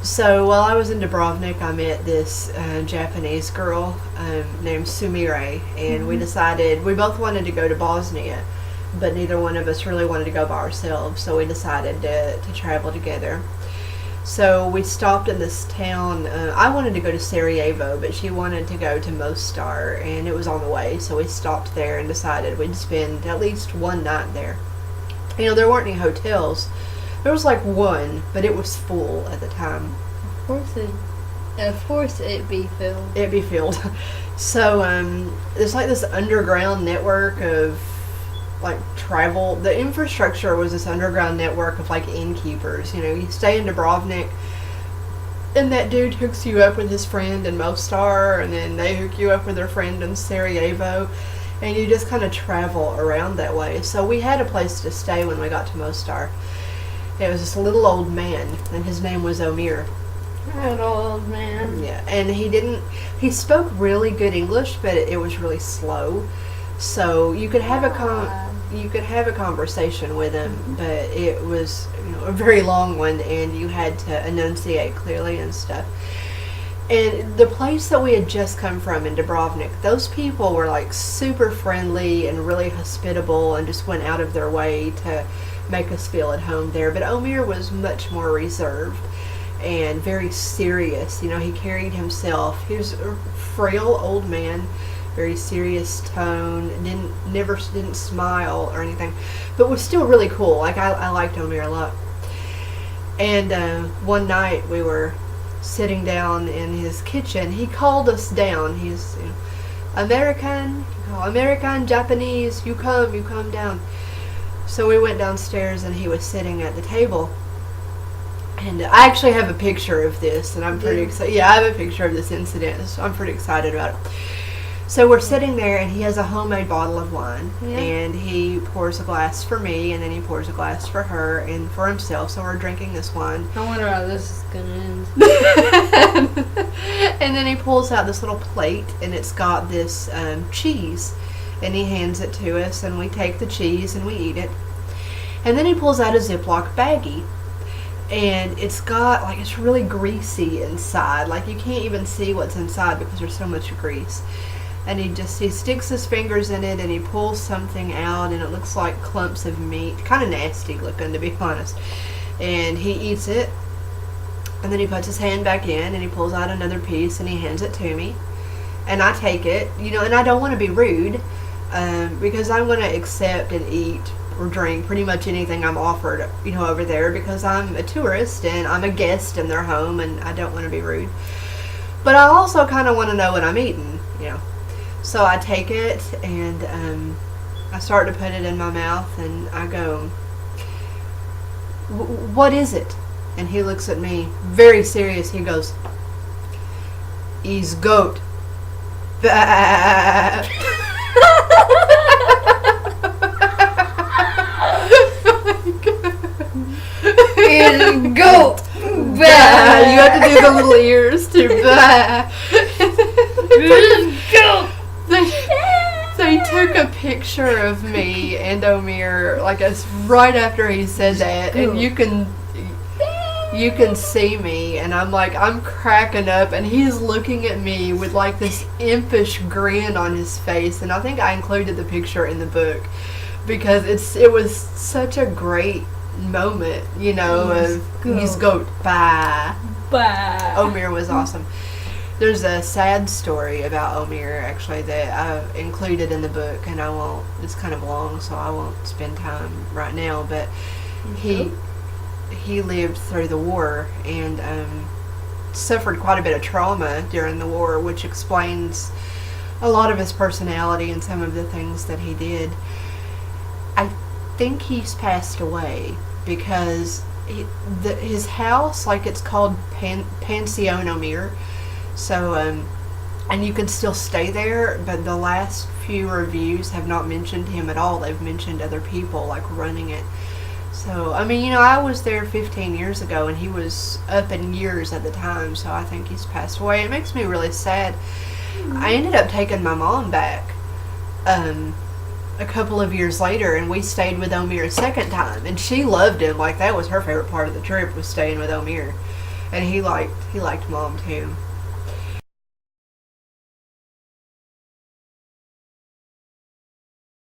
So while I was in Dubrovnik, I met this Japanese girl named Sumire, and we decided we both wanted to go to Bosnia, but neither one of us really wanted to go by ourselves, so we decided to travel together. So we stopped in this town. I wanted to go to Sarajevo, but she wanted to go to Mostar, and it was on the way, so we stopped there and decided we'd spend at least one night there. There weren't any hotels. There was like one, but it was full at the time. Of course it'd be filled. It'd be filled. So there's like this underground network of like travel. The infrastructure was this underground network of like innkeepers. You stay in Dubrovnik, and that dude hooks you up with his friend in Mostar, and then they hook you up with their friend in Sarajevo, and you just kind of travel around that way. So we had a place to stay when we got to Mostar. It was this little old man, and his name was Omer. That old man. Yeah, and he spoke really good English, but it was really slow. So you could have a conversation with him, but it was a very long one, and you had to enunciate clearly and stuff. And the place that we had just come from in Dubrovnik, those people were like super friendly and really hospitable and just went out of their way to make us feel at home there. But Omer was much more reserved and very serious. He carried himself. He was a frail old man, very serious tone, didn't smile or anything, but was still really cool. Like I liked Omer a lot. And one night we were sitting down in his kitchen. He called us down. He's American, Japanese, you come down. So we went downstairs, and he was sitting at the table. And I actually have a picture of this, and I'm pretty excited. Yeah, I have a picture of this incident, so I'm pretty excited about it. So we're sitting there, and he has a homemade bottle of wine, and he pours a glass for me, and then he pours a glass for her and for himself. So we're drinking this wine. I wonder how this is gonna end. And then he pulls out this little plate, and it's got this cheese, and he hands it to us, and we take the cheese and we eat it. And then he pulls out a Ziploc baggie, and it's really greasy inside. Like you can't even see what's inside because there's so much grease. And he sticks his fingers in it, and he pulls something out, and it looks like clumps of meat, kind of nasty looking, to be honest. And he eats it, and then he puts his hand back in, and he pulls out another piece, and he hands it to me, and I take it, and I don't want to be rude, because I'm going to accept and eat or drink pretty much anything I'm offered, over there, because I'm a tourist and I'm a guest in their home, and I don't want to be rude. But I also kind of want to know what I'm eating, So I take it, and I start to put it in my mouth, and I go, "What is it?" And he looks at me, very serious. He goes, "He's goat." Bah. He's goat. Bah. You have to do the little ears too. Bah. Goat. So he took a picture of me and Omer, like us, right after he said that, and you can see me, and I'm cracking up, and he's looking at me with like this impish grin on his face, and I think I included the picture in the book because it was such a great moment, he's goat, bye. Omer was awesome. There's a sad story about Omer, actually, that I included in the book, and it's kind of long, so I won't spend time right now, but he lived through the war and suffered quite a bit of trauma during the war, which explains a lot of his personality and some of the things that he did. I think he's passed away because his house, like it's called Pansion Omer, so and you can still stay there, but the last few reviews have not mentioned him at all. They've mentioned other people like running it. So I was there 15 years ago, and he was up in years at the time, so I think he's passed away. It makes me really sad. I ended up taking my mom back a couple of years later, and we stayed with Omer a second time, and she loved him. Like, that was her favorite part of the trip, was staying with Omer. and he liked mom too.